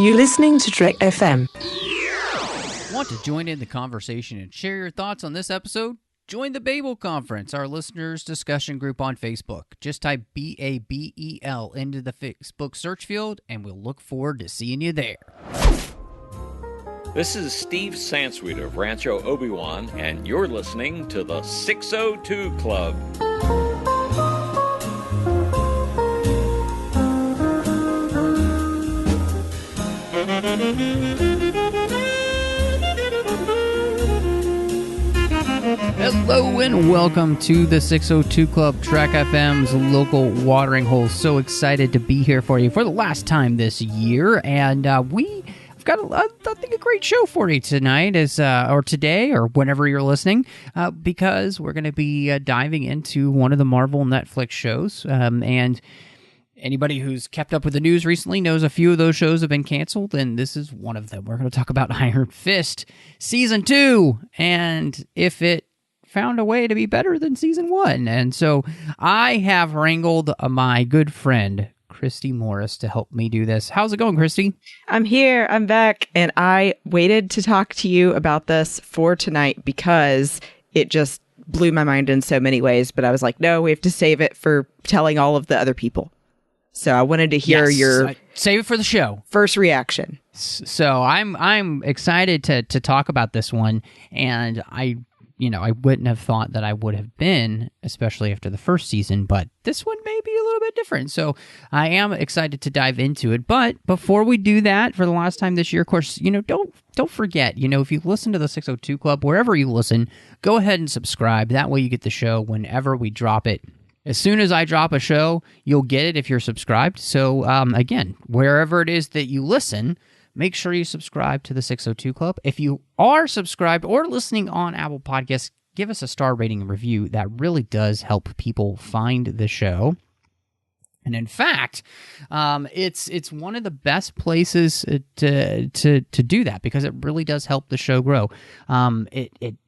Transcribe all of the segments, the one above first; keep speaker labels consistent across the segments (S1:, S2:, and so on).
S1: You're listening to Trek FM.
S2: Want to join in the conversation and share your thoughts on this episode? Join the Babel Conference, our listeners' discussion group on Facebook. Just type BABEL into the Facebook search field, and we'll look forward to seeing you there.
S3: This is Steve Sansweet of Rancho Obi-Wan, and you're listening to the 602 Club.
S2: Hello and welcome to the 602 Club, Trek FM's local watering hole. So excited to be here for you for the last time this year, and we've got I think a great show for you tonight, or today, or whenever you're listening, because we're going to be diving into one of the Marvel Netflix shows, and anybody who's kept up with the news recently knows a few of those shows have been canceled, and this is one of them. We're going to talk about Iron Fist Season 2, and if it found a way to be better than Season 1. And so I have wrangled my good friend, Christy Morris, to help me do this. How's it going, Christy?
S4: I'm here. I'm back. And I waited to talk to you about this for tonight because it just blew my mind in so many ways. But I was like, no, we have to save it for telling all of the other people. So I wanted to hear your
S2: save it for the show.
S4: First reaction.
S2: So I'm excited to talk about this one, and I wouldn't have thought that I would have been, especially after the first season, but this one may be a little bit different. So I am excited to dive into it. But before we do that, for the last time this year, of course, don't forget, if you listen to the 602 Club, wherever you listen, go ahead and subscribe. That way you get the show whenever we drop it. As soon as I drop a show, you'll get it if you're subscribed. So, again, wherever it is that you listen, make sure you subscribe to the 602 Club. If you are subscribed or listening on Apple Podcasts, give us a star rating and review. That really does help people find the show. And in fact, it's one of the best places to do that, because it really does help the show grow.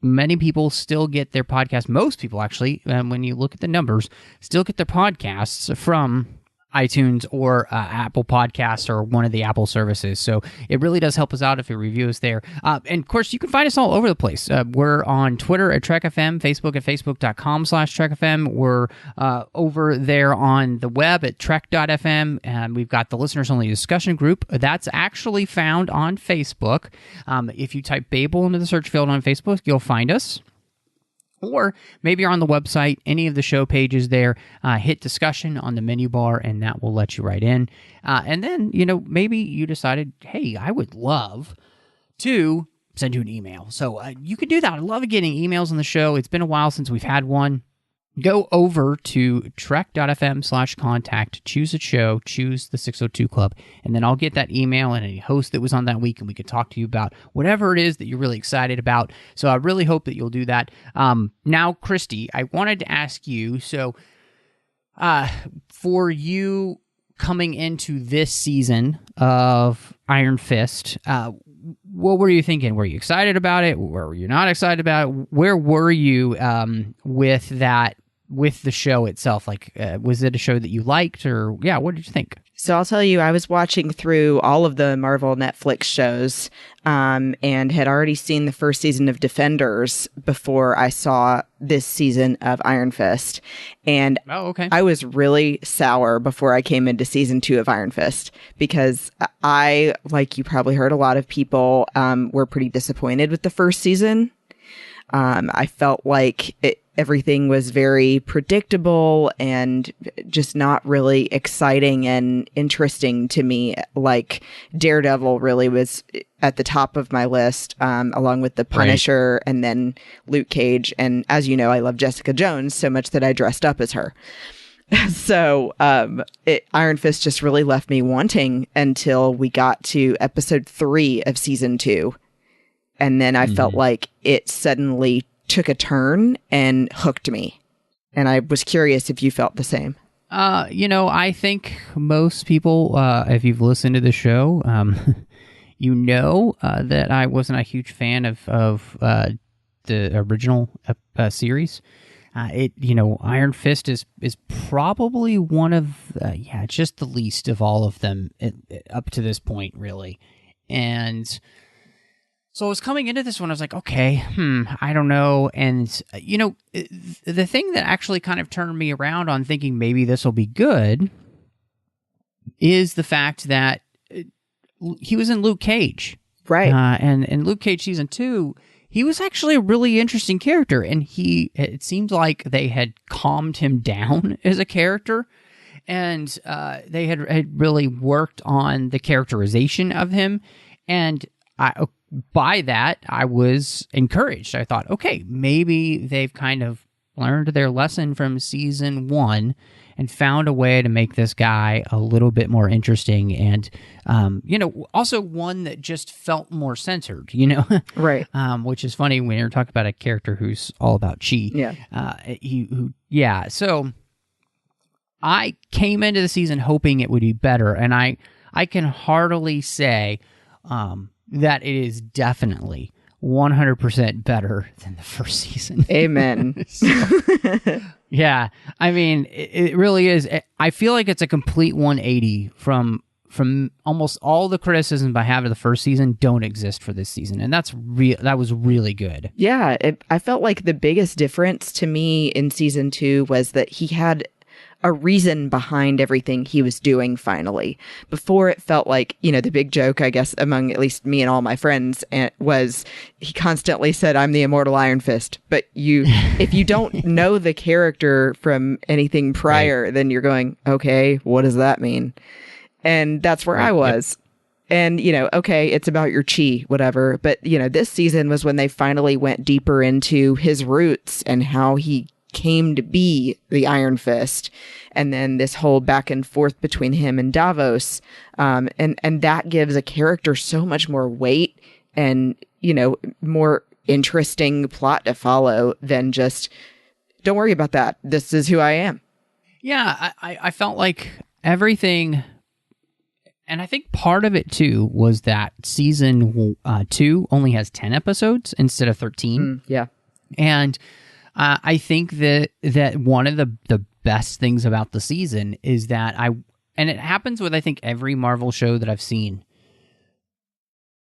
S2: Many people still get their podcast. Most people, actually, when you look at the numbers, still get their podcasts from iTunes or Apple Podcasts or one of the Apple services. So it really does help us out if you review us there. And of course, you can find us all over the place. We're on Twitter at TrekFM, Facebook at facebook.com/TrekFM. We're over there on the web at Trek.fm, and we've got the listeners only discussion group. That's actually found on Facebook. If you type Babel into the search field on Facebook, you'll find us. Or maybe you're on the website, any of the show pages there, hit discussion on the menu bar, and that will let you right in. And then, maybe you decided, hey, I would love to send you an email. So you could do that. I love getting emails on the show. It's been a while since we've had one. Go over to trek.fm/contact, choose a show, choose the 602 Club, and then I'll get that email and any host that was on that week, and we could talk to you about whatever it is that you're really excited about. So I really hope that you'll do that. Now, Christy, I wanted to ask you, so for you coming into this season of Iron Fist, what were you thinking? Were you excited about it? Were you not excited about it? Where were you with that? With the show itself? Like, was it a show that you liked, or what did you think?
S4: So I'll tell you, I was watching through all of the Marvel Netflix shows, and had already seen the first season of Defenders before I saw this season of Iron Fist. And I was really sour before I came into season 2 of Iron Fist, because I, like you probably heard, a lot of people were pretty disappointed with the first season. I felt like everything was very predictable and just not really exciting and interesting to me. Like Daredevil really was at the top of my list, along with the Punisher and then Luke Cage. And as you know, I love Jessica Jones so much that I dressed up as her. So Iron Fist just really left me wanting until we got to episode 3 of season 2. And then I felt like it suddenly took a turn and hooked me. And I was curious if you felt the same.
S2: I think most people, if you've listened to the show, that I wasn't a huge fan of the original series. Iron Fist is probably one of just the least of all of them up to this point, really. And so I was coming into this one, I was like, okay, I don't know. And the thing that actually kind of turned me around on thinking maybe this will be good is the fact that he was in Luke Cage,
S4: right?
S2: And in Luke Cage season 2. He was actually a really interesting character, and it seemed like they had calmed him down as a character, and they had really worked on the characterization of him, and by that, I was encouraged. I thought, okay, maybe they've kind of learned their lesson from season 1 and found a way to make this guy a little bit more interesting and, also one that just felt more centered,
S4: Right.
S2: Which is funny when you're talking about a character who's all about chi.
S4: Yeah.
S2: So I came into the season hoping it would be better, and I can heartily say that it is definitely 100% better than the first season.
S4: Amen.
S2: Yeah, I mean, it really is. I feel like it's a complete 180 from almost all the criticisms I have of the first season don't exist for this season, and that was really good.
S4: Yeah, I felt like the biggest difference to me in season 2 was that he had a reason behind everything he was doing finally. Before, it felt like, the big joke, I guess, among at least me and all my friends was he constantly said, "I'm the immortal Iron Fist." But if you don't know the character from anything prior, then you're going, okay, what does that mean? And that's where I was. Yep. And, okay, it's about your chi, whatever. But, this season was when they finally went deeper into his roots and how he came to be the Iron Fist, and then this whole back and forth between him and Davos, and that gives a character so much more weight and more interesting plot to follow than just, don't worry about that, this is who I am.
S2: Yeah, I felt like everything, and I think part of it too was that season 2 only has 10 episodes instead of 13.
S4: Yeah,
S2: and I think that one of the best things about the season is that and it happens with, I think, every Marvel show that I've seen.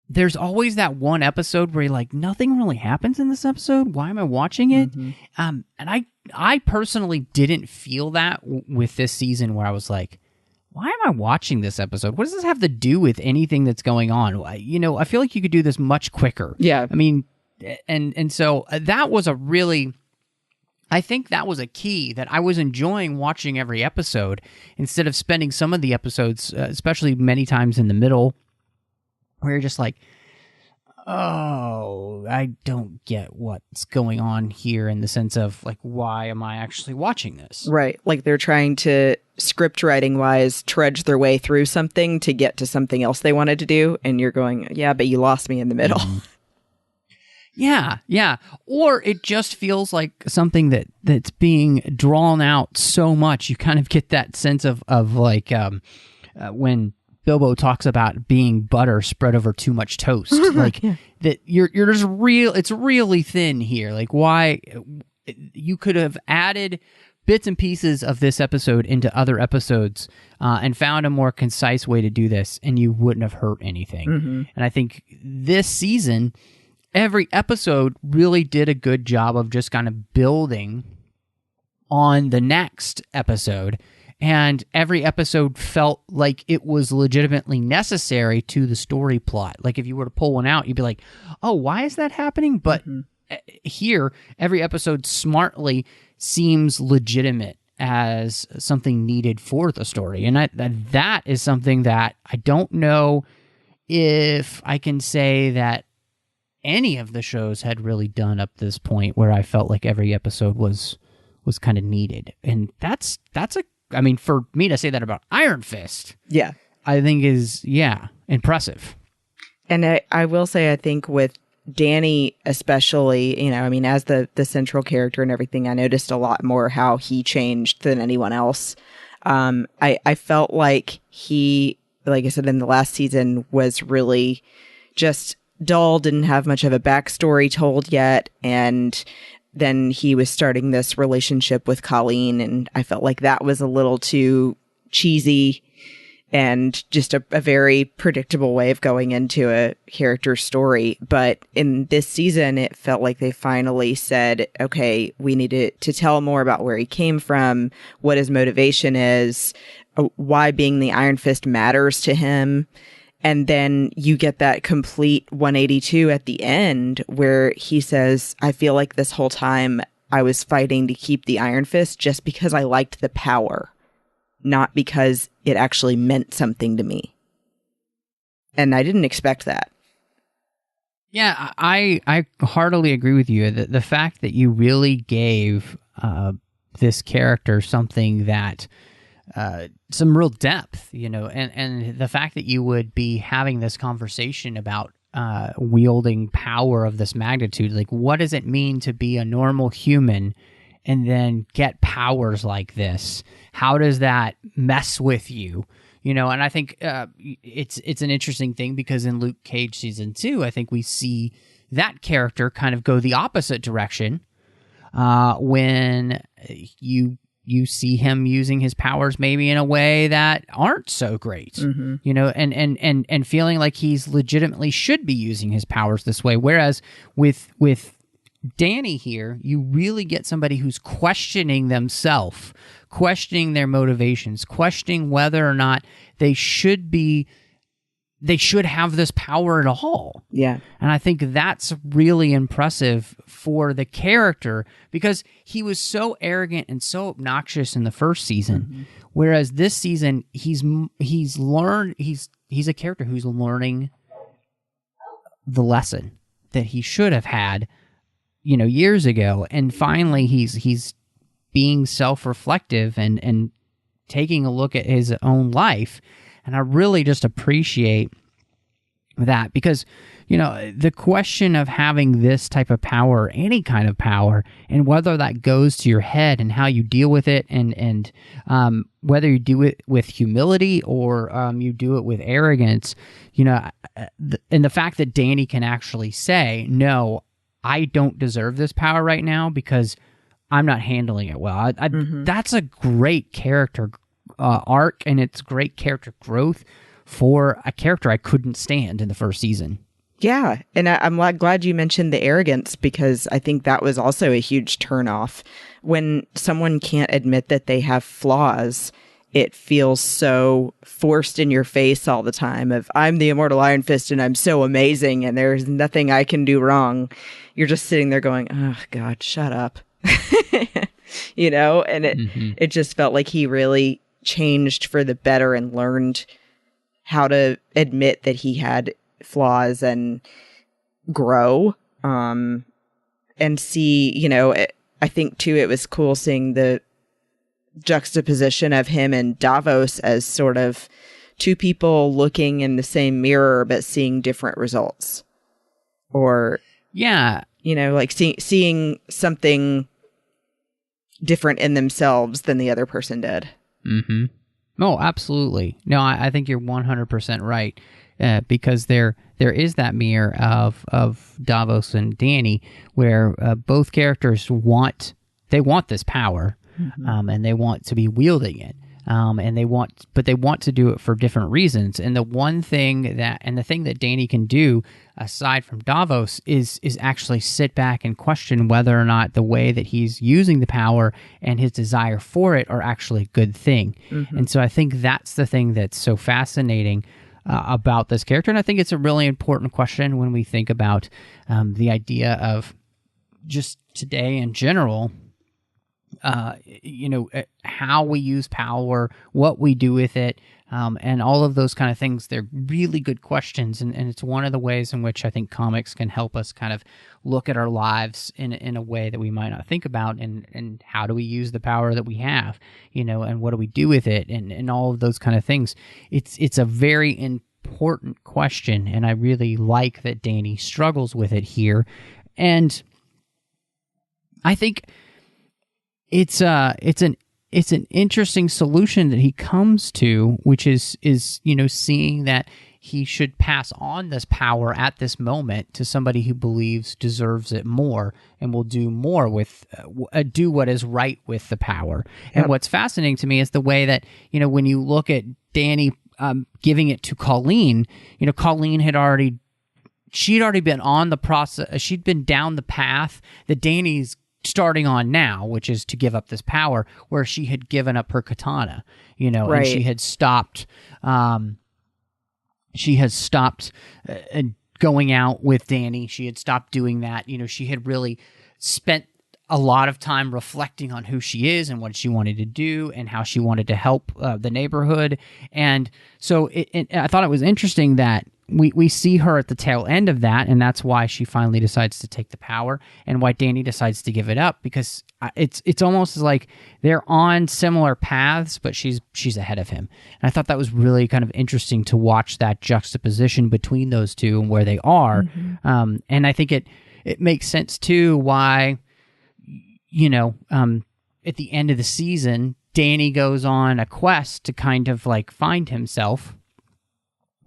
S2: There's always that one episode where you're like, nothing really happens in this episode. Why am I watching it? Mm-hmm. And I personally didn't feel that with this season, where I was like, why am I watching this episode? What does this have to do with anything that's going on? I feel like you could do this much quicker.
S4: Yeah.
S2: I mean, and so that was I think that was a key, that I was enjoying watching every episode instead of spending some of the episodes, especially many times in the middle, where you're just like, oh, I don't get what's going on here, in the sense of, like, why am I actually watching this?
S4: Right. Like they're trying to, script writing wise, trudge their way through something to get to something else they wanted to do. And you're going, yeah, but you lost me in the middle.
S2: Mm-hmm. Yeah. Or it just feels like something that's being drawn out so much. You kind of get that sense of like when Bilbo talks about being butter spread over too much toast. Like that you're just it's really thin here. Like, why you could have added bits and pieces of this episode into other episodes and found a more concise way to do this, and you wouldn't have hurt anything. Mm-hmm. And I think this season, every episode really did a good job of just kind of building on the next episode. And every episode felt like it was legitimately necessary to the story plot. Like, if you were to pull one out, you'd be like, oh, why is that happening? But here, every episode smartly seems legitimate as something needed for the story. And that is something that I don't know if I can say that any of the shows had really done up to this point, where I felt like every episode was kind of needed. And that's for me to say that about Iron Fist,
S4: yeah,
S2: I think is impressive.
S4: And I will say, I think with Danny especially, as the central character and everything, I noticed a lot more how he changed than anyone else. I felt like he, like I said, in the last season, was really just dull, didn't have much of a backstory told yet, and then he was starting this relationship with Colleen, and I felt like that was a little too cheesy and just a very predictable way of going into a character story. But in this season, it felt like they finally said, okay, we need to tell more about where he came from, what his motivation is, why being the Iron Fist matters to him. And then you get that complete 182 at the end where he says, I feel like this whole time I was fighting to keep the Iron Fist just because I liked the power, not because it actually meant something to me. And I didn't expect that.
S2: Yeah, I heartily agree with you. The fact that you really gave this character something that some real depth, and the fact that you would be having this conversation about wielding power of this magnitude, like what does it mean to be a normal human and then get powers like this? How does that mess with you? And I think it's an interesting thing because in Luke Cage season 2, I think we see that character kind of go the opposite direction when you see him using his powers maybe in a way that aren't so great, and feeling like he's legitimately should be using his powers this way. Whereas with Danny here, you really get somebody who's questioning themselves, questioning their motivations, questioning whether or not they should have this power at all.
S4: Yeah.
S2: And I think that's really impressive for the character because he was so arrogant and so obnoxious in the first season. Whereas this season, he's a character who's learning the lesson that he should have had, years ago. And finally, he's being self-reflective and taking a look at his own life. And I really just appreciate that because, the question of having this type of power, any kind of power, and whether that goes to your head and how you deal with it and whether you do it with humility or you do it with arrogance, and the fact that Danny can actually say, no, I don't deserve this power right now because I'm not handling it well. That's a great character arc, and it's great character growth for a character I couldn't stand in the first season.
S4: Yeah, and I'm glad you mentioned the arrogance because I think that was also a huge turnoff. When someone can't admit that they have flaws, it feels so forced in your face all the time of, I'm the immortal Iron Fist and I'm so amazing and there's nothing I can do wrong. You're just sitting there going, oh, God, shut up. And it just felt like he really changed for the better and learned how to admit that he had flaws and grow and see, I think too it was cool seeing the juxtaposition of him and Davos as sort of two people looking in the same mirror but seeing different results. Or like seeing something different in themselves than the other person did.
S2: Oh, absolutely. No, I think you're 100% right. Because there is that mirror of Davos and Danny, where both characters want this power, and they want to be wielding it, but they want to do it for different reasons. And the thing that Danny can do aside from Davos is actually sit back and question whether or not the way that he's using the power and his desire for it are actually a good thing. And so I think that's the thing that's so fascinating about this character. And I think it's a really important question when we think about the idea of just today in general, how we use power, what we do with it, and all of those kind of things. They're really good questions. And it's one of the ways in which I think comics can help us kind of look at our lives in a way that we might not think about. And how do we use the power that we have, and what do we do with it? And all of those kind of things. It's a very important question. And I really like that Danny struggles with it here. And I think it's an interesting solution that he comes to, which is seeing that he should pass on this power at this moment to somebody who believes deserves it more and will do more with, do what is right with the power. And what's fascinating to me is the way that, when you look at Dany giving it to Colleen, Colleen she'd already been on the process, she'd been down the path that Dany's starting on now, which is to give up this power, where she had given up her katana, and she had stopped going out with Dany. She had stopped doing that. She had really spent a lot of time reflecting on who she is and what she wanted to do and how she wanted to help the neighborhood. And so I thought it was interesting that we see her at the tail end of that, and that's why she finally decides to take the power, and why Dany decides to give it up, because it's almost like they're on similar paths, but she's ahead of him. And I thought that was really kind of interesting to watch that juxtaposition between those two and where they are. Mm-hmm. And I think it makes sense too why, at the end of the season, Dany goes on a quest to kind of like find himself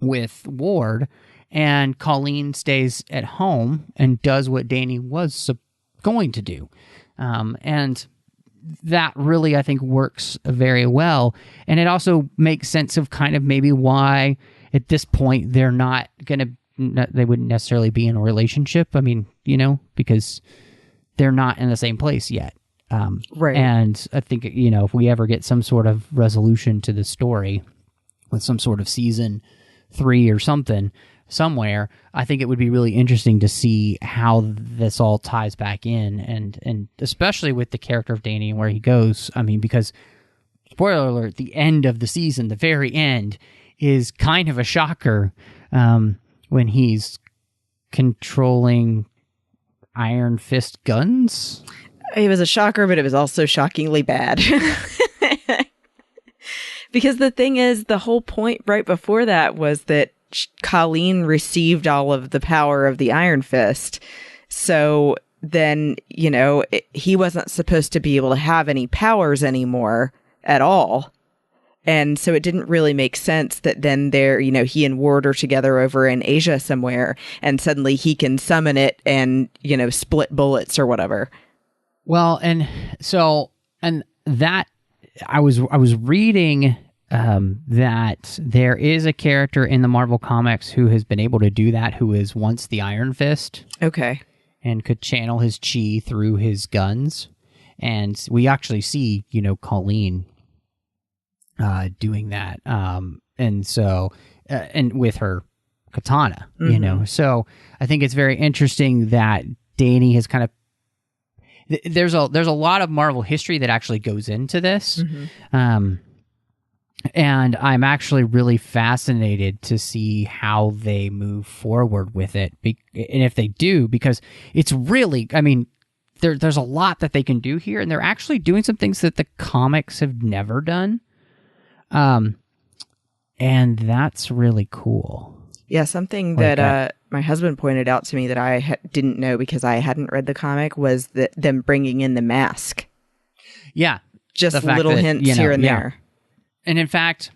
S2: with Ward, and Colleen stays at home and does what Dany was going to do. And that really, I think, works very well. And it also makes sense of kind of maybe why at this point they're not going to, they wouldn't necessarily be in a relationship. I mean, because they're not in the same place yet.
S4: Right.
S2: And I think, if we ever get some sort of resolution to the story with some sort of season 3 or something somewhere, I think it would be really interesting to see how this all ties back in, and especially with the character of Dany and where he goes. I mean, because spoiler alert, the end of the season, the very end, is kind of a shocker when he's controlling Iron Fist guns.
S4: It was a shocker, but it was also shockingly bad. Because the thing is, the whole point right before that was that Colleen received all of the power of the Iron Fist. So then, he wasn't supposed to be able to have any powers anymore at all. And so it didn't really make sense that then he and Ward are together over in Asia somewhere, and suddenly he can summon it and, split bullets or whatever.
S2: Well, and that I was reading that there is a character in the Marvel Comics who has been able to do that, who is once the Iron Fist.
S4: Okay. And
S2: could channel his chi through his guns. And we actually see, Colleen doing that. And so, and with her katana,
S4: mm-hmm.
S2: So I think it's very interesting that Dany has kind of, there's a lot of Marvel history that actually goes into this.
S4: Mm-hmm.
S2: And I'm actually really fascinated to see how they move forward with it. And if they do, because it's really, I mean, there's a lot that they can do here, and they're actually doing some things that the comics have never done. And that's really cool.
S4: Yeah, something that my husband pointed out to me that I didn't know because I hadn't read the comic was that them bringing in the mask.
S2: Yeah.
S4: Just little hints here and there.
S2: And in fact,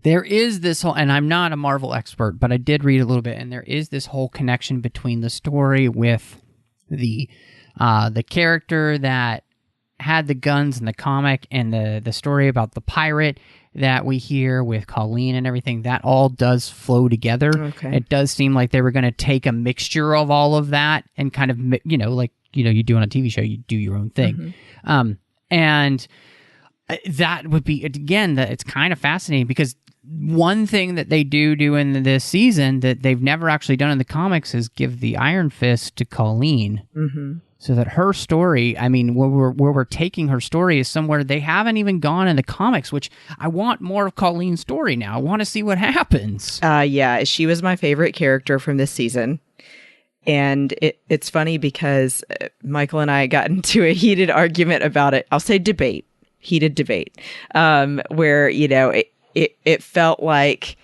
S2: there is this whole, and I'm not a Marvel expert, but I did read a little bit, and there is this whole connection between the story with the character that had the guns in the comic and the story about the pirate that we hear with Colleen and everything. That all does flow together.
S4: Okay.
S2: It does seem like they were going to take a mixture of all of that and kind of, like, you do on a TV show, you do your own thing.
S4: Mm-hmm.
S2: And that would be, again, it's kind of fascinating, because one thing that they do in this season that they've never actually done in the comics is give the Iron Fist to Colleen.
S4: Mm-hmm.
S2: So that her story, I mean, where we're taking her story is somewhere they haven't even gone in the comics, which I want more of Colleen's story now. I want to see what happens.
S4: Yeah, she was my favorite character from this season. And it's funny because Michael and I got into a heated argument about it. I'll say heated debate, where, it felt like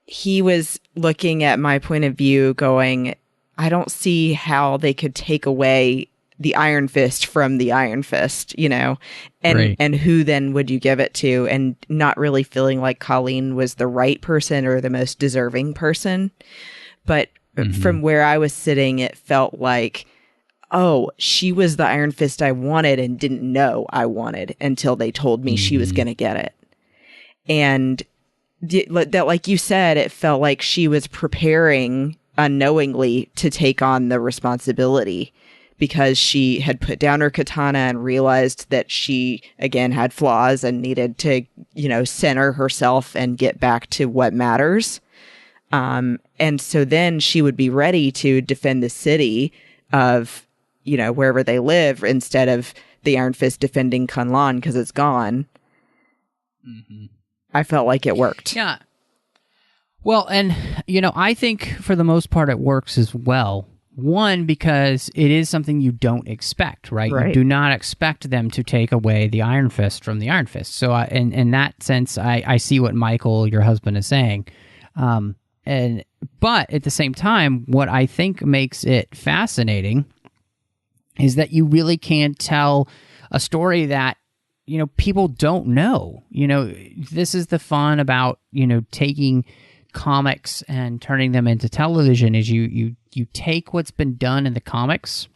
S4: he was looking at my point of view going, I don't see how they could take away the Iron Fist from the Iron Fist, and who then would you give it to, and not really feeling like Colleen was the right person or the most deserving person. But from where I was sitting, it felt like, oh, she was the Iron Fist I wanted and didn't know I wanted until they told me she was going to get it. And that, like you said, it felt like she was preparing unknowingly to take on the responsibility, because she had put down her katana and realized that she, again, had flaws and needed to, center herself and get back to what matters. And so then she would be ready to defend the city of, wherever they live, instead of the Iron Fist defending Kunlun because it's gone. I felt like it worked.
S2: Yeah. Well, and, I think for the most part it works as well. One, because it is something you don't expect, right? You do not expect them to take away the Iron Fist from the Iron Fist. So in that sense, I see what Michael, your husband, is saying. But at the same time, what I think makes it fascinating is that you really can't tell a story that, people don't know. This is the fun about, taking comics and turning them into television, is you take what's been done in the comics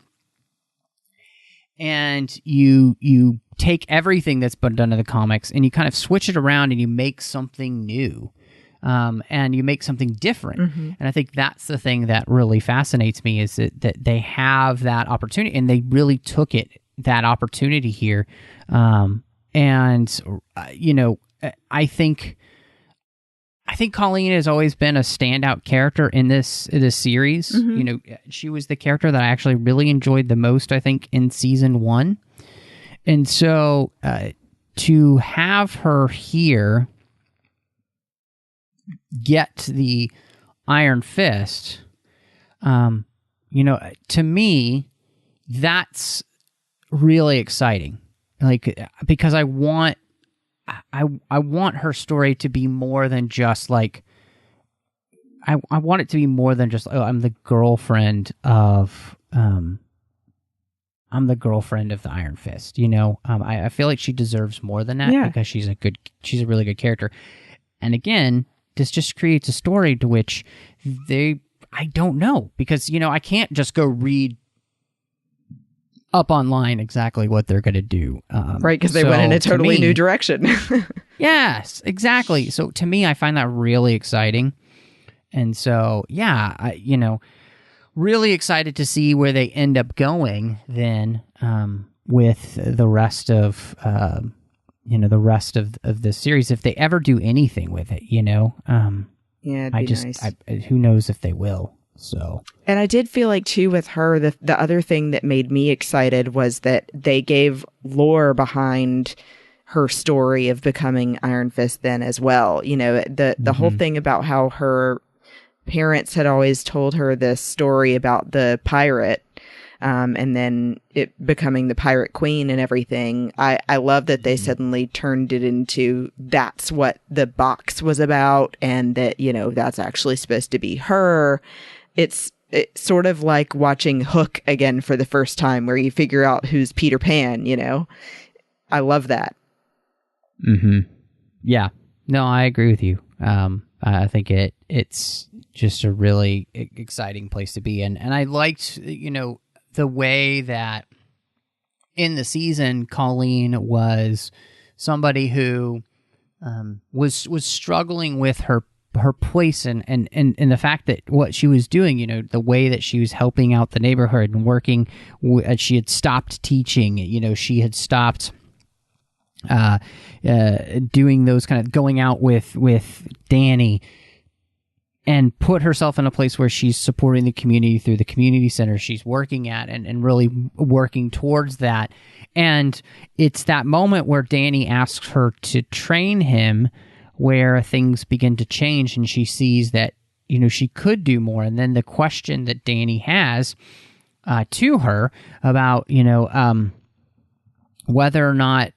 S2: and you take everything that's been done in the comics and you kind of switch it around and you make something new. And you make something different. And I think that's the thing that really fascinates me, is that they have that opportunity, and they really took that opportunity here. I think Colleen has always been a standout character in this series. She was the character that I actually really enjoyed the most, I think, in season 1. And so to have her here get the Iron Fist, to me, that's really exciting. Like, because I want her story to be more than just like, I want it to be more than just, I'm the girlfriend of the Iron Fist. I feel like she deserves more than that, because she's a really good character. And again, this just creates a story to which I don't know, because, I can't just go read up online exactly what they're going to do.
S4: Right, because they went in a totally new direction.
S2: Yes, exactly. So to me, I find that really exciting. And so, really excited to see where they end up going then with the rest of the series, if they ever do anything with it,
S4: it'd be nice.
S2: Who knows if they will. So,
S4: and I did feel like too with her, the other thing that made me excited was that they gave lore behind her story of becoming Iron Fist then as well. The whole thing about how her parents had always told her this story about the pirate, and then it becoming the Pirate Queen and everything. I love that they suddenly turned it into that's what the box was about, and that, that's actually supposed to be her. It's sort of like watching Hook again for the first time, where you figure out who's Peter Pan, I love that.
S2: Yeah. No, I agree with you. I think it's just a really exciting place to be in. And I liked, the way that in the season, Colleen was somebody who was struggling with her place and the fact that what she was doing, the way that she was helping out the neighborhood and working, she had stopped teaching, she had stopped doing those kind of going out with Danny, and put herself in a place where she's supporting the community through the community center she's working at, and really working towards that. And it's that moment where Danny asks her to train him, where things begin to change, and she sees that, she could do more. And then the question that Danny has to her about, whether or not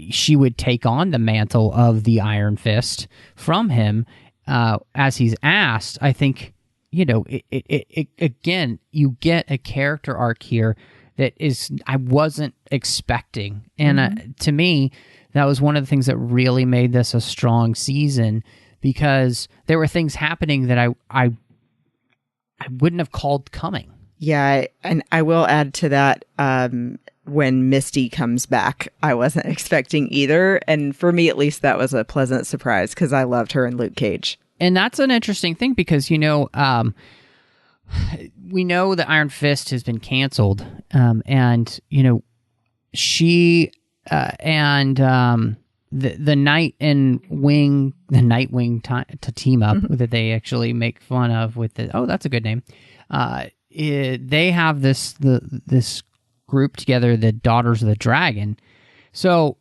S2: she would take on the mantle of the Iron Fist from him, as he's asked, I think, again, you get a character arc here that is I wasn't expecting. And to me, that was one of the things that really made this a strong season, because there were things happening that I wouldn't have called coming.
S4: Yeah, and I will add to that, when Misty comes back, I wasn't expecting either. And for me, at least, that was a pleasant surprise because I loved her in Luke Cage.
S2: And that's an interesting thing because, we know that Iron Fist has been canceled. And, she and the Nightwing to team up that they actually make fun of with that's a good name. They have this group together, the Daughters of the Dragon. So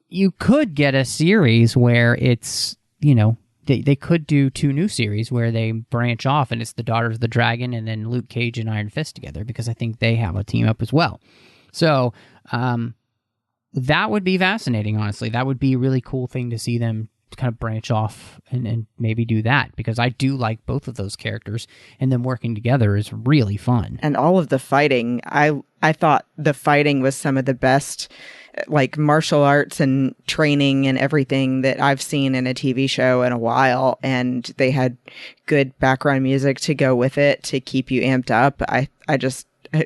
S2: you could get a series where it's, they could do 2 new series where they branch off and it's the Daughters of the Dragon and then Luke Cage and Iron Fist together, because I think they have a team up as well. So that would be fascinating, honestly. That would be a really cool thing to see them kind of branch off and maybe do that, because I do like both of those characters, and them working together is really fun.
S4: And all of the fighting, I thought the fighting was some of the best, like, martial arts and training and everything that I've seen in a TV show in a while. And they had good background music to go with it to keep you amped up.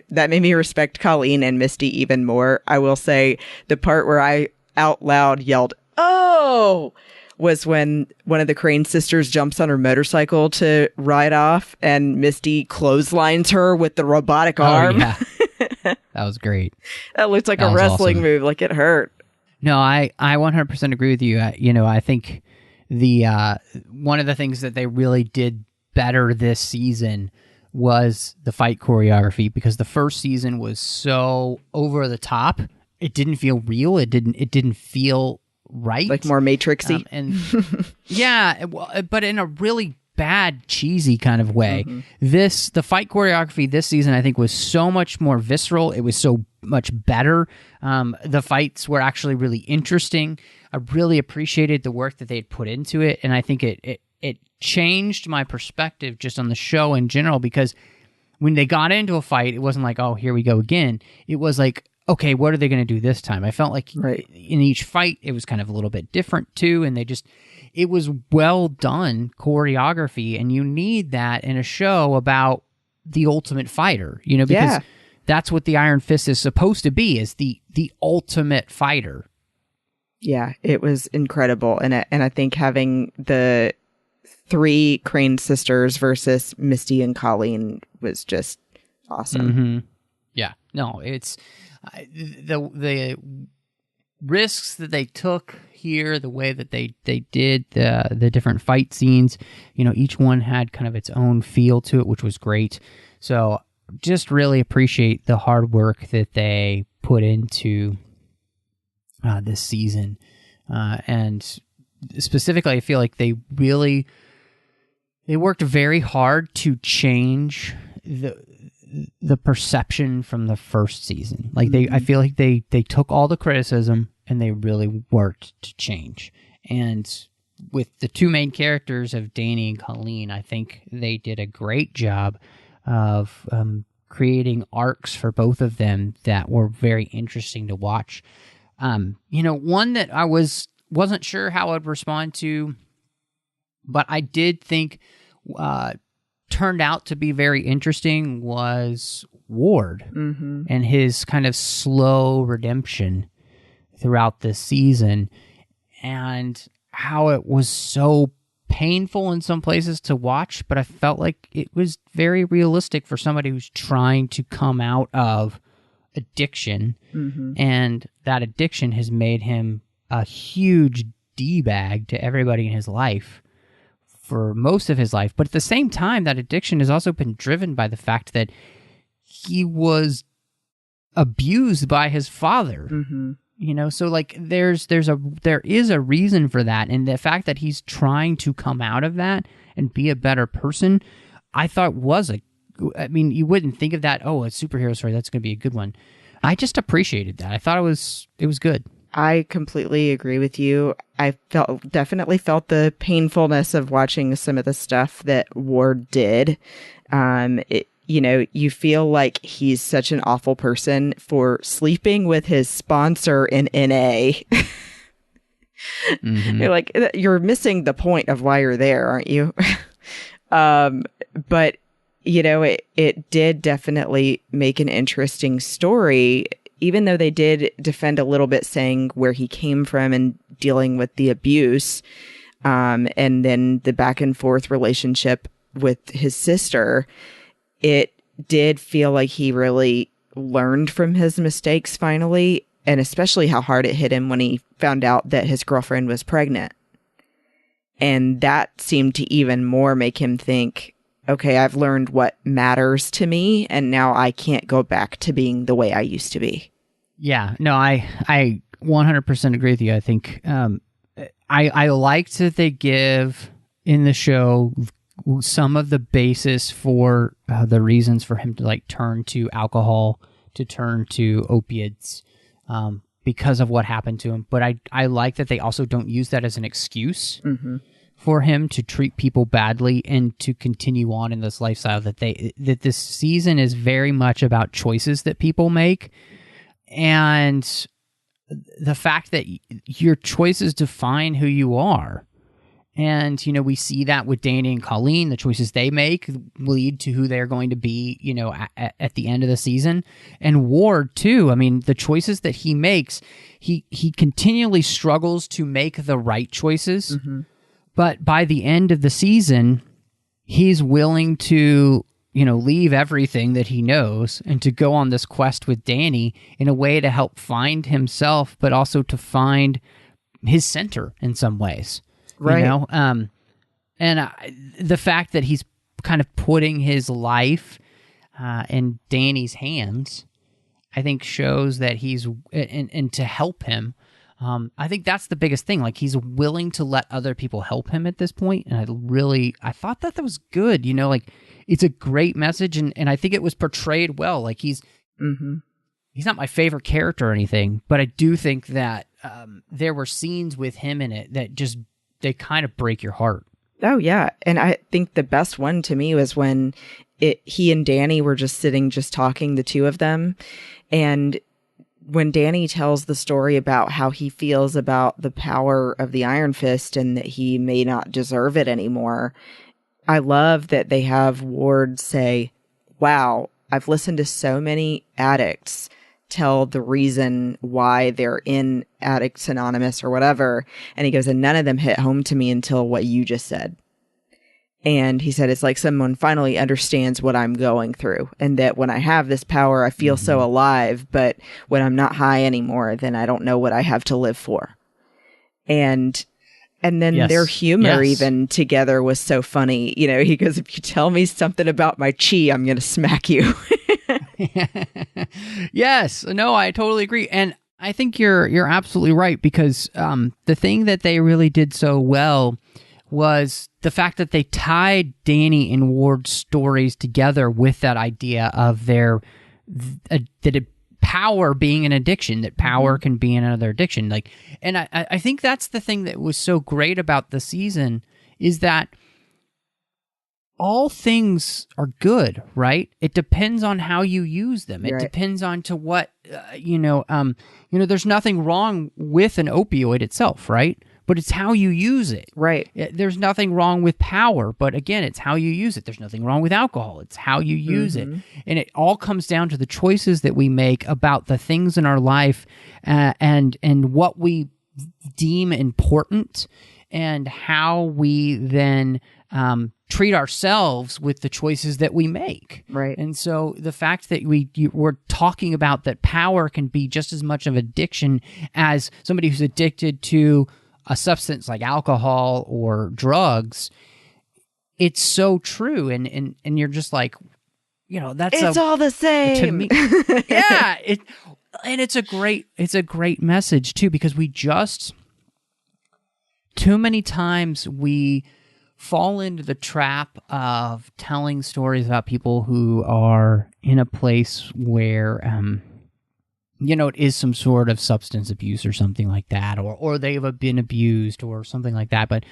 S4: That made me respect Colleen and Misty even more. I will say the part where I out loud yelled, "Oh!" was when one of the Crane sisters jumps on her motorcycle to ride off and Misty clotheslines her with the robotic arm.
S2: Yeah. That was great.
S4: That looked like a wrestling move. Like, it hurt.
S2: No, I 100% agree with you. I think one of the things that they really did better this season was the fight choreography, because the first season was so over the top. It didn't feel real. It didn't feel right,
S4: like more Matrixy.
S2: And yeah, but in a really bad, cheesy kind of way. The fight choreography this season, I think, was so much more visceral. It was so much better. The fights were actually really interesting. I really appreciated the work that they had put into it, and I think it changed my perspective just on the show in general, because when they got into a fight, it wasn't like, oh, here we go again. It was like, okay, what are they going to do this time? I felt like in each fight, it was kind of a little bit different too, and it was well done choreography, and you need that in a show about the ultimate fighter, because that's what the Iron Fist is supposed to be, is the ultimate fighter.
S4: Yeah, it was incredible, and I think having the 3 Crane sisters versus Misty and Colleen was just awesome.
S2: Yeah, no, it's the risks that they took here, the way that they did the different fight scenes, each one had kind of its own feel to it, which was great. So just really appreciate the hard work that they put into this season. And specifically, I feel like they worked very hard to change the perception from the first season. Like I feel like they took all the criticism and they really worked to change. And with the 2 main characters of Danny and Colleen, I think they did a great job of creating arcs for both of them that were very interesting to watch. One that I wasn't sure how I'd respond to, but I did think turned out to be very interesting was Ward and his kind of slow redemption throughout this season, and how it was so painful in some places to watch, but I felt like it was very realistic for somebody who's trying to come out of addiction, and that addiction has made him a huge D-bag to everybody in his life for most of his life. But at the same time, that addiction has also been driven by the fact that he was abused by his father. So like there is a reason for that, and the fact that he's trying to come out of that and be a better person, I thought you wouldn't think of that, a superhero story, that's going to be a good one. I just appreciated that. I thought it was good.
S4: I completely agree with you. I definitely felt the painfulness of watching some of the stuff that Ward did. you feel like he's such an awful person for sleeping with his sponsor in NA.
S2: Mm-hmm.
S4: You're like, you're missing the point of why you're there, aren't you? But it did definitely make an interesting story, even though they did defend a little bit, saying where he came from and dealing with the abuse, and then the back and forth relationship with his sister. It did feel like he really learned from his mistakes finally, and especially how hard it hit him when he found out that his girlfriend was pregnant. And that seemed to even more make him think, okay, I've learned what matters to me, and now I can't go back to being the way I used to be.
S2: Yeah, no, I 100% agree with you. I think I liked that they give in the show some of the basis for the reasons for him to like turn to alcohol, to turn to opiates, because of what happened to him. But I like that they also don't use that as an excuse for him to treat people badly and to continue on in this lifestyle. That this season is very much about choices that people make, and the fact that your choices define who you are. And, we see that with Danny and Colleen. The choices they make lead to who they're going to be, at the end of the season. And Ward, too. I mean, the choices that he makes, he continually struggles to make the right choices. Mm-hmm. But by the end of the season, he's willing to, leave everything that he knows and to go on this quest with Danny in a way to help find himself, but also to find his center in some ways. Right. The fact that he's kind of putting his life in Danny's hands, I think shows that he's, and to help him, I think that's the biggest thing. Like, he's willing to let other people help him at this point. And I thought that was good. Like, it's a great message. And I think it was portrayed well. Like, he's not my favorite character or anything, but I do think that there were scenes with him in it that just, they kind of break your heart.
S4: Oh, yeah. And I think the best one to me was when he and Danny were just sitting, just talking, the two of them. And when Danny tells the story about how he feels about the power of the Iron Fist and that he may not deserve it anymore, I love that they have Ward say, wow, I've listened to so many addicts tell the reason why they're in Addicts Anonymous or whatever. And he goes, and none of them hit home to me until what you just said. And he said, it's like someone finally understands what I'm going through, and that when I have this power, I feel so alive. But when I'm not high anymore, then I don't know what I have to live for. And then their humor even together was so funny. He goes, if you tell me something about my chi, I'm going to smack you.
S2: Yes, no, I totally agree. And I think you're absolutely right, because the thing that they really did so well was the fact that they tied Danny and Ward's stories together with that idea of power being an addiction, that power can be another addiction. Like, and I think that's the thing that was so great about the season, is that all things are good, right? It depends on how you use them. It depends on to what, there's nothing wrong with an opioid itself, right? But it's how you use it. Right. There's nothing wrong with power, but again, it's how you use it. There's nothing wrong with alcohol. It's how you use it. And it all comes down to the choices that we make about the things in our life, and what we deem important, and how we then treat ourselves with the choices that we make. Right. And so the fact that we're talking about that power can be just as much of addiction as somebody who's addicted to a substance like alcohol or drugs, it's so true. And you're just like, it's all the same to me. Yeah. It's a great message too, because too many times we fall into the trap of telling stories about people who are in a place where, it is some sort of substance abuse or something like that, or they've been abused or something like that. But,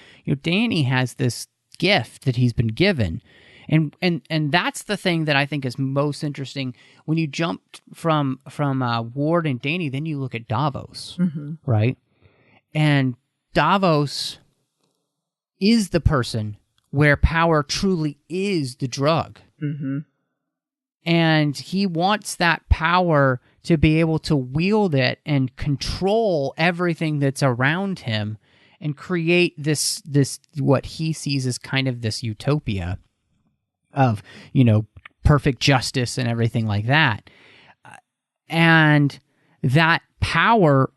S2: Danny has this gift that he's been given, And that's the thing that I think is most interesting. When you jump from Ward and Dany, then you look at Davos, right? And Davos is the person where power truly is the drug. And he wants that power to be able to wield it and control everything that's around him and create this what he sees as kind of this utopia of, perfect justice and everything like that. And that power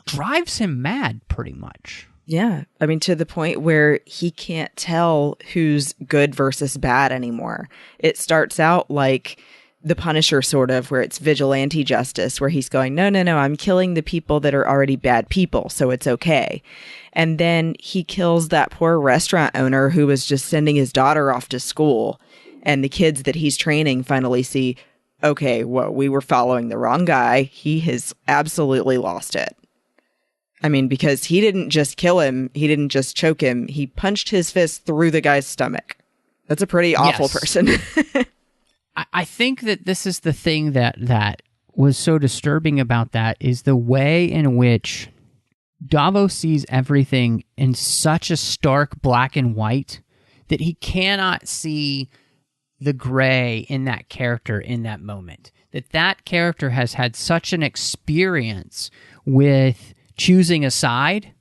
S2: drives him mad pretty much.
S4: Yeah. I mean, to the point where he can't tell who's good versus bad anymore. It starts out like the Punisher, sort of, where it's vigilante justice, where he's going, no, I'm killing the people that are already bad people, so it's okay. And then he kills that poor restaurant owner who was just sending his daughter off to school. And the kids that he's training finally see, okay, well, we were following the wrong guy. He has absolutely lost it. I mean, because he didn't just kill him. He didn't just choke him. He punched his fist through the guy's stomach. That's a pretty awful person.
S2: I think that this is the thing that was so disturbing about that is the way in which Davos sees everything in such a stark black and white that he cannot see the gray in that character in that moment. That character has had such an experience with choosing a side,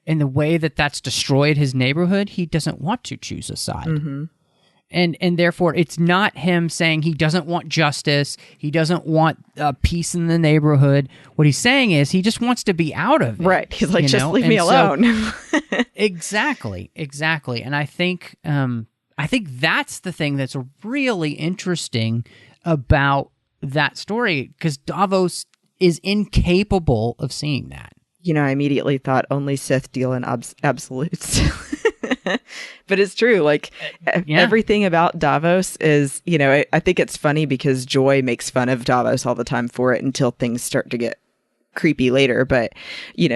S2: and the way that that's destroyed his neighborhood, he doesn't want to choose a side. And therefore, it's not him saying he doesn't want justice, he doesn't want peace in the neighborhood. What he's saying is he just wants to be out of it.
S4: Right. He's like, just leave me alone.
S2: Exactly. And I think that's the thing that's really interesting about that story, because Davos is incapable of seeing that.
S4: I immediately thought only Sith deal in absolutes. But it's true. Like, everything about Davos is, I think it's funny because Joy makes fun of Davos all the time for it until things start to get creepy later. But,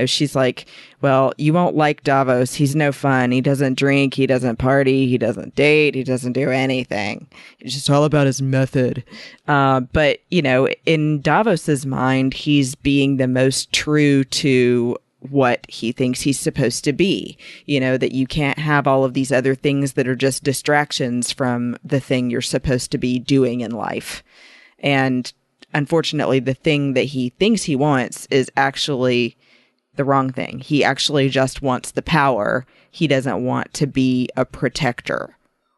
S4: she's like, well, you won't like Davos. He's no fun. He doesn't drink. He doesn't party. He doesn't date. He doesn't do anything. It's just all about his method. But, in Davos's mind, he's being the most true to what he thinks he's supposed to be, that you can't have all of these other things that are just distractions from the thing you're supposed to be doing in life. And unfortunately, the thing that he thinks he wants is actually the wrong thing. He actually just wants the power. He doesn't want to be a protector.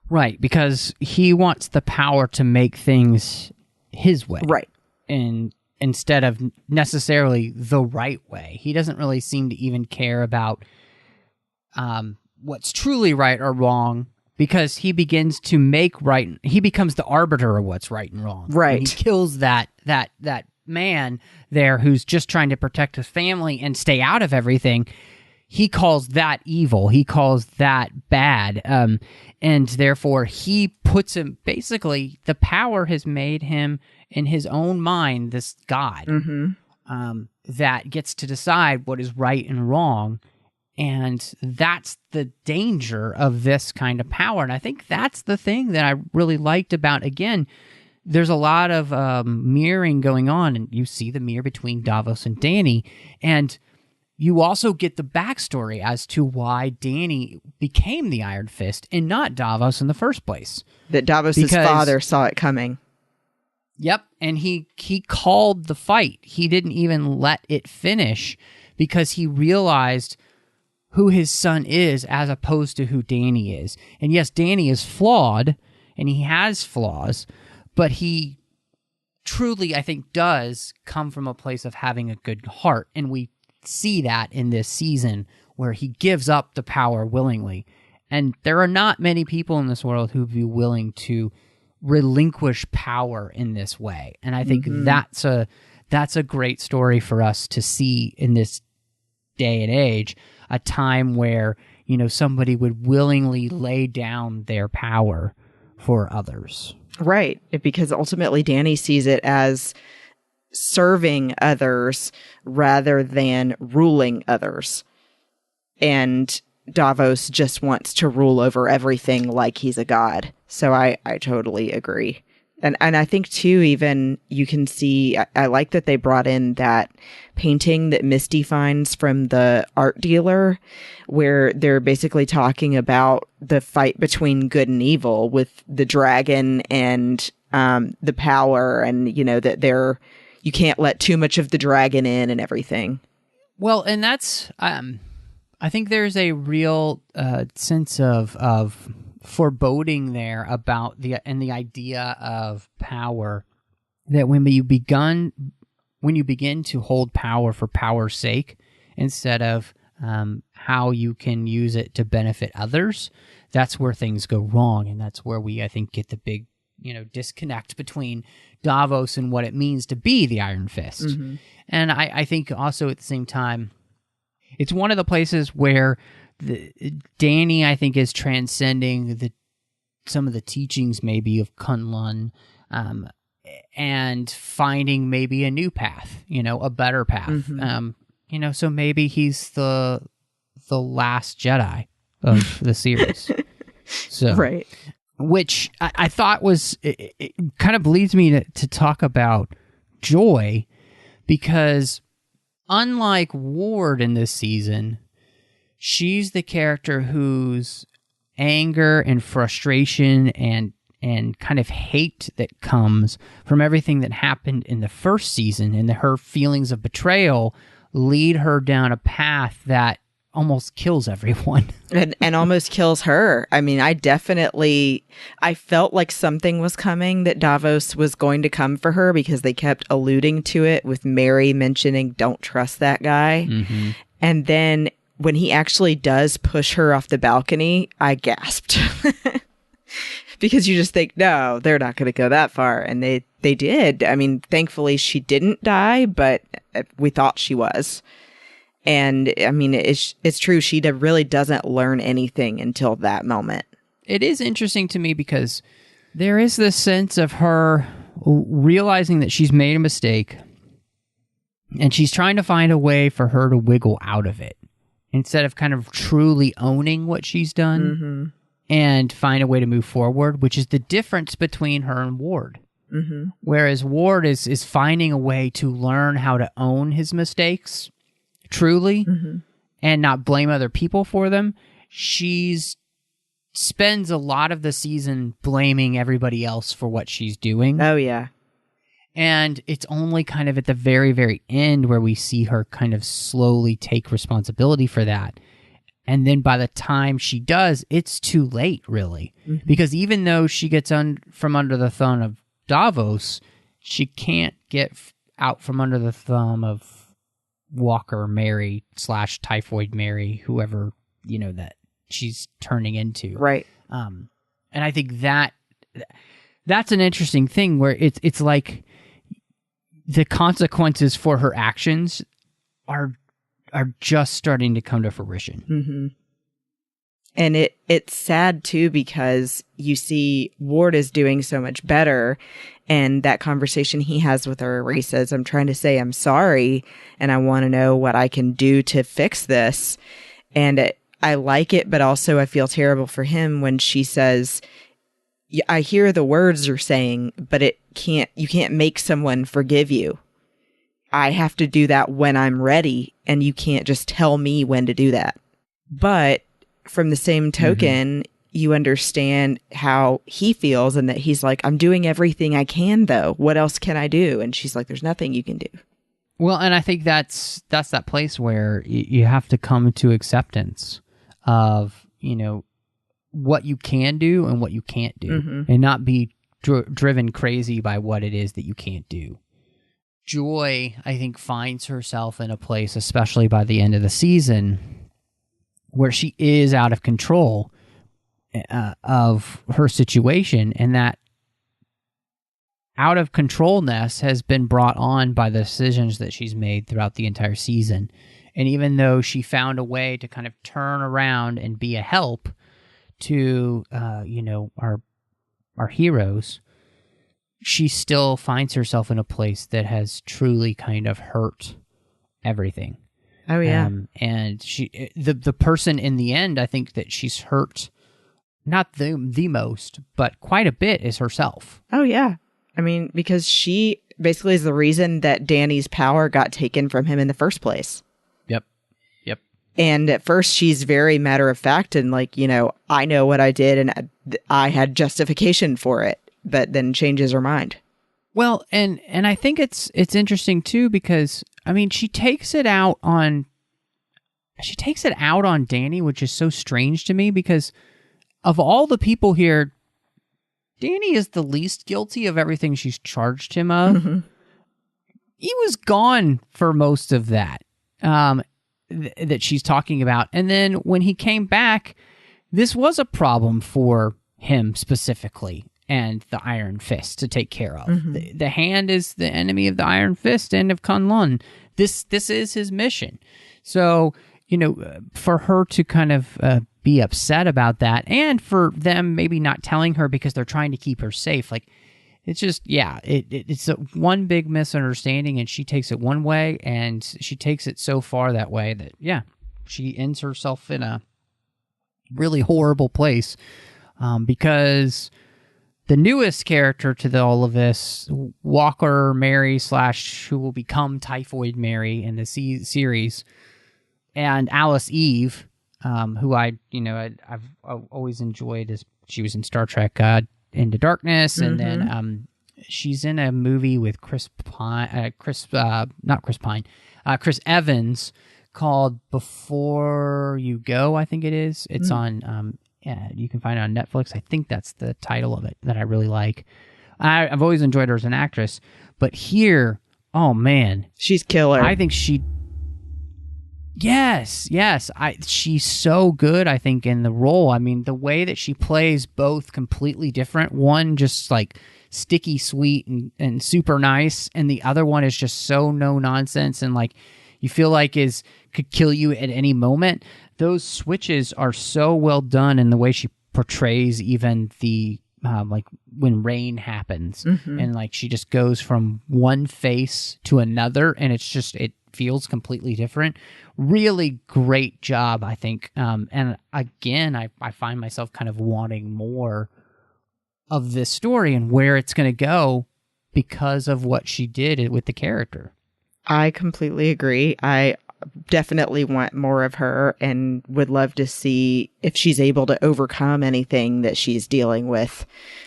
S2: Right, because he wants the power to make things his way.
S4: Right.
S2: And instead of necessarily the right way. He doesn't really seem to even care about what's truly right or wrong, because he begins to make right. He becomes the arbiter of what's right and wrong.
S4: Right.
S2: And he kills that man there who's just trying to protect his family and stay out of everything. He calls that evil. He calls that bad. And therefore he puts him, basically, the power has made him, in his own mind, this god that gets to decide what is right and wrong. And that's the danger of this kind of power. And I think that's the thing that I really liked about, again, there's a lot of mirroring going on, and you see the mirror between Davos and Dany, and you also get the backstory as to why Dany became the Iron Fist and not Davos in the first place.
S4: That Davos's father saw it coming.
S2: Yep, and he called the fight. He didn't even let it finish because he realized who his son is as opposed to who Dany is. And yes, Dany is flawed, and he has flaws, but he truly, I think, does come from a place of having a good heart, and we see that in this season where he gives up the power willingly. And there are not many people in this world who would be willing to relinquish power in this way. And I think that's a great story for us to see in this day and age, a time where, somebody would willingly lay down their power for others.
S4: Right. Because ultimately Dany sees it as serving others rather than ruling others. And Davos just wants to rule over everything like he's a god. So I totally agree. And I think too, even you can see, I like that they brought in that painting that Misty finds from the art dealer, where they're basically talking about the fight between good and evil with the dragon and the power, and that you can't let too much of the dragon in and everything.
S2: Well, and that's I think there's a real sense of foreboding there about the idea of power, that when you begin to hold power for power's sake instead of how you can use it to benefit others, that's where things go wrong, and that's where we, I think, get the big disconnect between Davos and what it means to be the Iron Fist. Mm-hmm. And I think also at the same time, it's one of the places where Dany, I think, is transcending some of the teachings maybe of Kunlun, and finding maybe a new path, a better path. Mm-hmm. So maybe he's the last Jedi of the series. So,
S4: right.
S2: Which I thought was, it kind of leads me to talk about Joy, because unlike Ward in this season, she's the character whose anger and frustration and kind of hate that comes from everything that happened in the first season, and her feelings of betrayal lead her down a path that almost kills everyone.
S4: and almost kills her. I mean, I felt like something was coming, that Davos was going to come for her, because they kept alluding to it with Mary mentioning, don't trust that guy. Mm-hmm. And then when he actually does push her off the balcony, I gasped. Because you just think, no, they're not going to go that far. And they did. I mean, thankfully she didn't die, but we thought she was. And I mean, it's true. She really doesn't learn anything until that moment.
S2: It is interesting to me because there is this sense of her realizing that she's made a mistake, and she's trying to find a way for her to wiggle out of it, instead of kind of truly owning what she's done. Mm-hmm. And find a way to move forward, which is the difference between her and Ward. Mm-hmm. Whereas Ward is finding a way to learn how to own his mistakes truly, mm-hmm. and not blame other people for them. She spends a lot of the season blaming everybody else for what she's doing.
S4: Oh, yeah.
S2: And it's only kind of at the very, very end where we see her kind of slowly take responsibility for that. And then by the time she does, it's too late, really. Mm-hmm. Because even though she gets from under the thumb of Davos, she can't get out from under the thumb of Walker Mary / Typhoid Mary, whoever, that she's turning into.
S4: Right.
S2: And I think that's an interesting thing, where it's like the consequences for her actions are just starting to come to fruition.
S4: Mm-hmm. And it's sad too, because you see Ward is doing so much better, and that conversation he has with her where he says, I'm trying to say I'm sorry, and I want to know what I can do to fix this. And I like it, but also I feel terrible for him when she says, I hear the words you're saying, but you can't make someone forgive you. I have to do that when I'm ready, and you can't just tell me when to do that. But from the same token, mm-hmm. you understand how he feels, and that he's like, I'm doing everything I can, though. What else can I do? And she's like, there's nothing you can do.
S2: Well, and I think that's that place where you have to come to acceptance of, what you can do and what you can't do, mm-hmm. and not be driven crazy by what it is that you can't do. Joy, I think, finds herself in a place, especially by the end of the season, where she is out of control of her situation, and that out of controlness has been brought on by the decisions that she's made throughout the entire season. And even though she found a way to kind of turn around and be a help to our heroes, she still finds herself in a place that has truly kind of hurt everything.
S4: Oh, yeah.
S2: And the person in the end, I think that she's hurt, not the most, but quite a bit, is herself.
S4: Oh, yeah. I mean, because she basically is the reason that Danny's power got taken from him in the first place.
S2: Yep.
S4: And at first, she's very matter of fact and like, I know what I did and I had justification for it, but then changes her mind.
S2: Well, and I think it's interesting too, because I mean, she takes it out on Danny, which is so strange to me, because of all the people here, Danny is the least guilty of everything she's charged him of. Mm-hmm. He was gone for most of that that she's talking about. And then when he came back, this was a problem for him specifically and the Iron Fist to take care of. Mm-hmm. The Hand is the enemy of the Iron Fist and of Kunlun. This is his mission. So, for her to kind of be upset about that, and for them maybe not telling her because they're trying to keep her safe, like, it's just, it's one big misunderstanding, and she takes it one way, and she takes it so far that way that, she ends herself in a really horrible place, because the newest character to all of this, Walker Mary / who will become Typhoid Mary in the series, and Alice Eve, who I've always enjoyed, as she was in Star Trek Into Darkness, and then she's in a movie with Chris Evans called Before You Go, I think it is. It's on, you can find it on Netflix. I think that's the title of it that I really like. I've always enjoyed her as an actress, but here, oh man,
S4: she's killer.
S2: I think Yes. She's so good, I think, in the role. I mean, the way that she plays both completely different. One just like sticky sweet and super nice, and the other one is just so no nonsense and like you feel like could kill you at any moment. Those switches are so well done in the way she portrays even the like when rain happens, and like she just goes from one face to another, and it feels completely different. Really great job, I think. And again, I find myself kind of wanting more of this story and where it's going to go because of what she did with the character.
S4: I completely agree. I definitely want more of her and would love to see if she's able to overcome anything that she's dealing with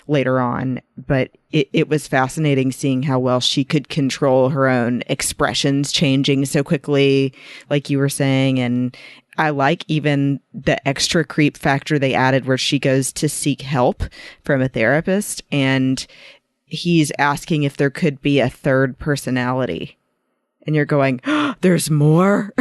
S4: later on. But it was fascinating seeing how well she could control her own expressions changing so quickly, like you were saying. And I like even the extra creep factor they added where she goes to seek help from a therapist and he's asking if there could be a third personality. And you're going, oh, there's more?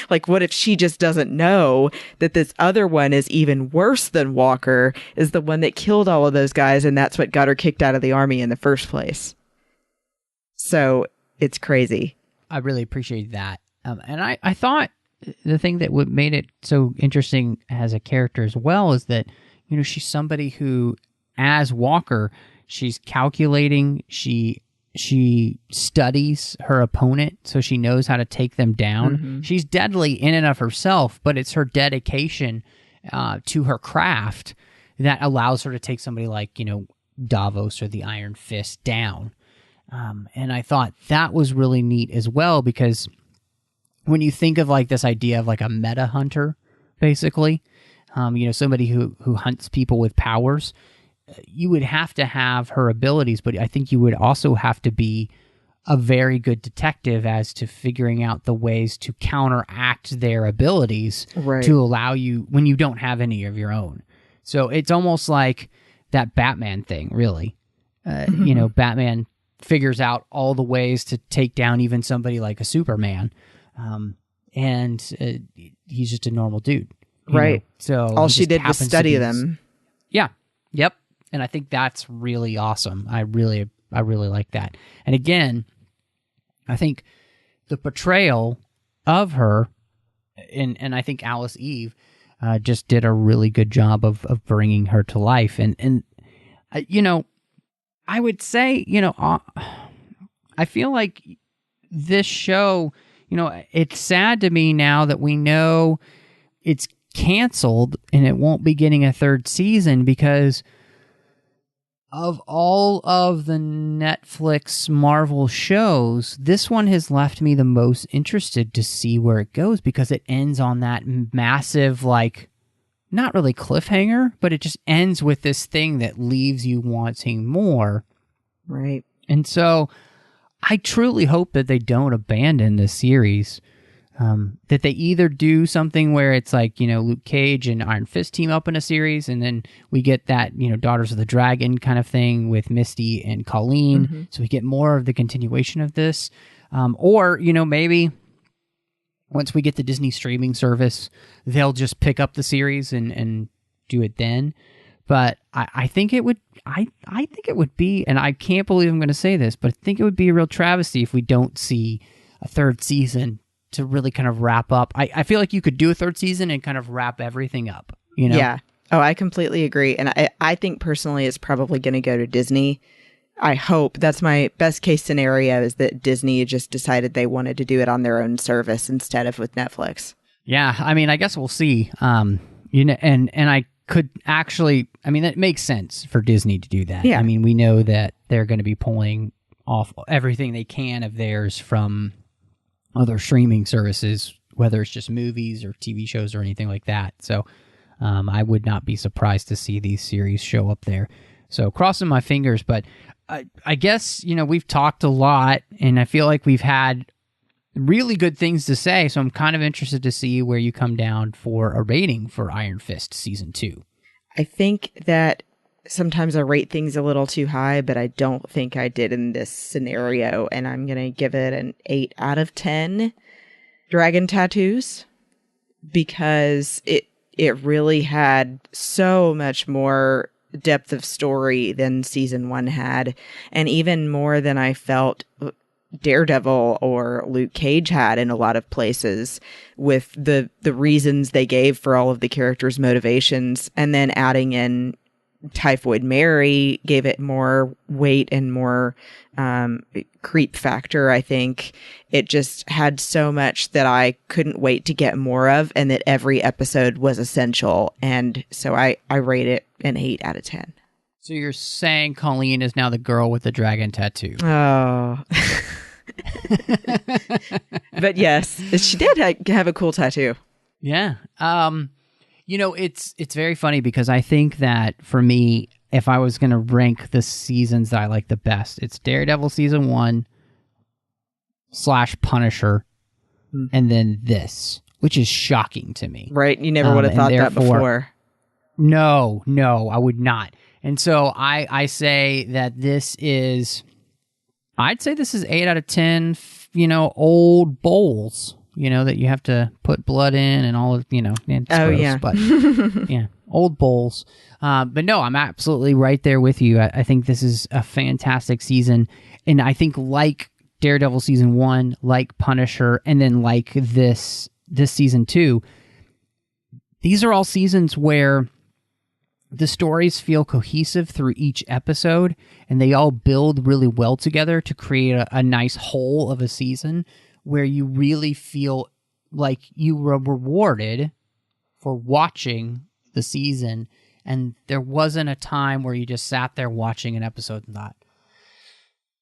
S4: Like, what if she just doesn't know that this other one is even worse than Walker, is the one that killed all of those guys, and that's what got her kicked out of the army in the first place? So it's crazy.
S2: I really appreciate that. And I thought the thing that made it so interesting as a character as well is that, she's somebody who, as Walker, she's calculating, she studies her opponent so she knows how to take them down. She's deadly in and of herself, but it's her dedication to her craft that allows her to take somebody like, Davos or the Iron Fist down. And I thought that was really neat as well, because when you think of like this idea of like a meta hunter, basically, somebody who hunts people with powers, you would have to have her abilities, but I think you would also have to be a very good detective as to figuring out the ways to counteract their abilities to allow you when you don't have any of your own. So it's almost like that Batman thing, really. Batman figures out all the ways to take down even somebody like a Superman. And he's just a normal dude.
S4: Right.
S2: So
S4: all she did was study them.
S2: Yeah. Yep. And I think that's really awesome. I really like that. And again, I think the portrayal of her, and I think Alice Eve just did a really good job of bringing her to life. And I would say, I feel like this show, it's sad to me now that we know it's canceled and it won't be getting a third season, because of all of the Netflix Marvel shows, this one has left me the most interested to see where it goes, because it ends on that massive, like, not really cliffhanger, but it just ends with this thing that leaves you wanting more.
S4: Right.
S2: And so I truly hope that they don't abandon this series. That they either do something where it's like, Luke Cage and Iron Fist team up in a series, and then we get that, Daughters of the Dragon kind of thing with Misty and Colleen. So we get more of the continuation of this. Or, maybe once we get the Disney streaming service, they'll just pick up the series and do it then. But I think it would, I think it would be, and I can't believe I'm going to say this, but I think it would be a real travesty if we don't see a third season to really kind of wrap up. I feel like you could do a third season and kind of wrap everything up,
S4: Yeah. Oh, I completely agree. And I think personally it's probably going to go to Disney. I hope that's my best case scenario, is that Disney just decided they wanted to do it on their own service instead of with Netflix.
S2: Yeah. I mean, I guess we'll see. And I could actually, it makes sense for Disney to do that.
S4: Yeah.
S2: I mean, we know that they're going to be pulling off everything they can of theirs from other streaming services, whether it's just movies or TV shows or anything like that. So I would not be surprised to see these series show up there. So crossing my fingers, but I guess, we've talked a lot, and I feel like we've had really good things to say. So I'm kind of interested to see where you come down for a rating for Iron Fist Season 2.
S4: I think that sometimes I rate things a little too high, but I don't think I did in this scenario. And I'm going to give it an 8 out of 10 dragon tattoos, because it really had so much more depth of story than season 1 had. And even more than I felt Daredevil or Luke Cage had in a lot of places, with the reasons they gave for all of the characters' motivations, and then adding in Typhoid Mary gave it more weight and more creep factor. I think it just had so much that I couldn't wait to get more of, and that every episode was essential. And so I rate it an 8 out of 10.
S2: So you're saying Colleen is now the girl with the dragon tattoo?
S4: Oh. But yes, she did have a cool tattoo.
S2: Yeah. It's very funny, because I think that for me, if I was going to rank the seasons that I like the best, it's Daredevil Season 1 / Punisher, and then this, which is shocking to me.
S4: Right. You never would have thought that before.
S2: No, I would not. And so I say that this is, I'd say this is 8 out of 10, old bowls, that you have to put blood in and all of, it's gross,
S4: yeah.
S2: But yeah, old bowls. But no, I'm absolutely right there with you. I think this is a fantastic season. And I think like Daredevil Season 1, like Punisher, and then like this Season 2, these are all seasons where the stories feel cohesive through each episode, and they all build really well together to create a nice whole of a season where you really feel like you were rewarded for watching the season, and there wasn't a time where you just sat there watching an episode and thought,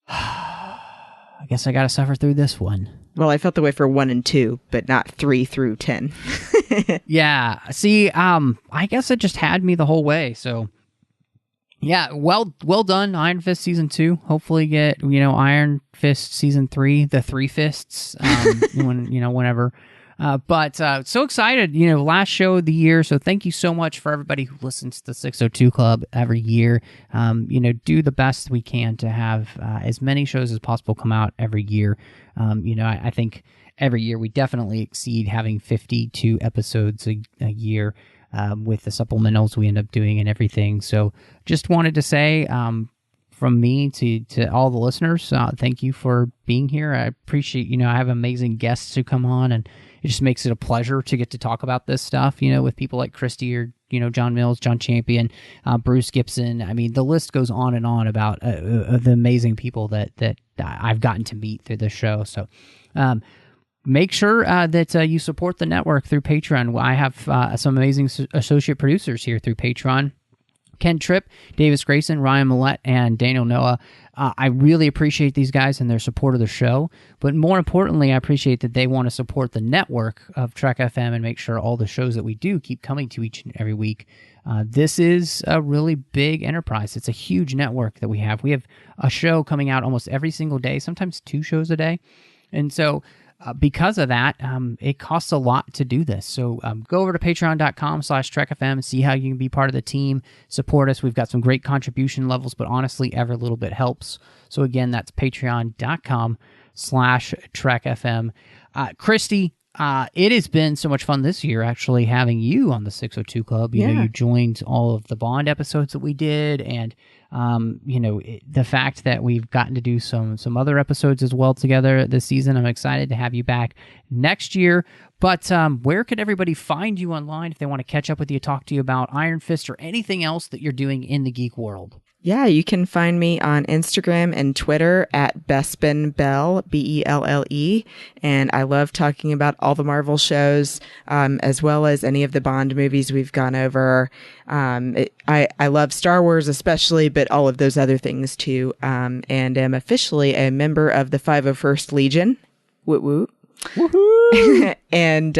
S2: I guess I gotta suffer through this one.
S4: Well, I felt the way for 1 and 2, but not 3 through 10.
S2: Yeah. See, I guess it just had me the whole way. So, yeah, well done, Iron Fist Season 2. Hopefully get, Iron Fist Season 3, the 3 fists, whenever. But so excited, last show of the year. So thank you so much for everybody who listens to the 602 Club every year. Do the best we can to have as many shows as possible come out every year. I think every year we definitely exceed having 52 episodes a year with the supplementals we end up doing and everything. So just wanted to say from me to all the listeners, thank you for being here. I appreciate, I have amazing guests who come on, and it just makes it a pleasure to get to talk about this stuff, with people like Christy or, John Mills, John Champion, Bruce Gibson. I mean, the list goes on and on about the amazing people that I've gotten to meet through the show. So make sure that you support the network through Patreon. I have some amazing associate producers here through Patreon. Ken Tripp, Davis Grayson, Ryan Millette, and Daniel Noah. I really appreciate these guys and their support of the show, but more importantly, I appreciate that they want to support the network of Trek FM and make sure all the shows that we do keep coming to each and every week. This is a really big enterprise. It's a huge network that we have. We have a show coming out almost every single day, sometimes 2 shows a day. And so because of that, it costs a lot to do this. So go over to patreon.com/TrekFM, see how you can be part of the team, support us. We've got some great contribution levels, but honestly, every little bit helps. So again, that's patreon.com/TrekFM. Christy, it has been so much fun this year, actually, having you on the 602 Club. You know, you joined all of the Bond episodes that we did, and the fact that we've gotten to do some other episodes as well together this season. I'm excited to have you back next year. But where could everybody find you online if they want to catch up with you, talk to you about Iron Fist or anything else that you're doing in the geek world?
S4: Yeah, you can find me on Instagram and Twitter at BespinBelle, Belle. And I love talking about all the Marvel shows, as well as any of the Bond movies we've gone over. I love Star Wars especially, but all of those other things too. And am officially a member of the 501st Legion. Woot woot. Woohoo! and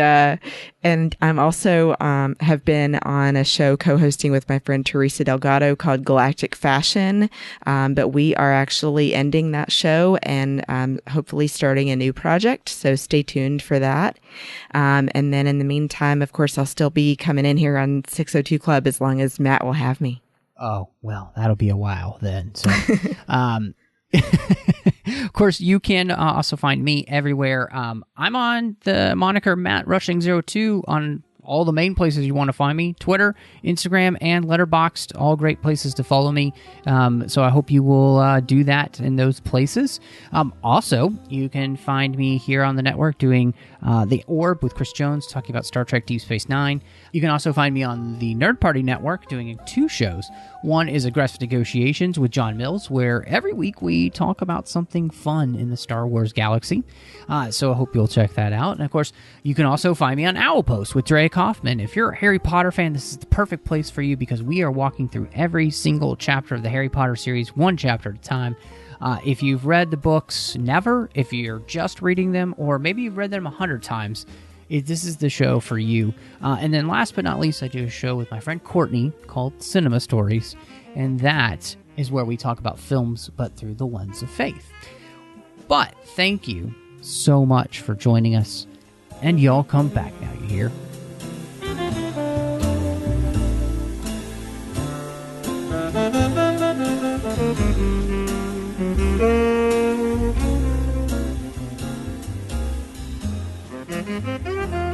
S4: I'm also have been on a show co-hosting with my friend Teresa Delgado called Galactic Fashion, but we are actually ending that show and hopefully starting a new project, so stay tuned for that. And then in the meantime, of course, I'll still be coming in here on 602 Club as long as Matt will have me. Oh,
S2: well, that'll be a while then. So of course, you can also find me everywhere. I'm on the moniker Matt Rushing02 on all the main places you want to find me: Twitter, Instagram, and Letterboxd. All great places to follow me. So I hope you will do that in those places. Also, you can find me here on the network doing The Orb with Chris Jones, talking about Star Trek Deep Space Nine. You can also find me on the Nerd Party Network doing 2 shows. One is Aggressive Negotiations with John Mills, where every week we talk about something fun in the Star Wars galaxy. So I hope you'll check that out. And of course, you can also find me on Owl Post with Dre Kaufman. If you're a Harry Potter fan, this is the perfect place for you because we are walking through every single chapter of the Harry Potter series, 1 chapter at a time. If you've read the books, never. If you're just reading them, or maybe you've read them 100 times, this is the show for you. And then last but not least, I do a show with my friend Courtney called Cinema Stories, and that is where we talk about films, but through the lens of faith. But thank you so much for joining us, and y'all come back now, you hear?
S5: Thank you.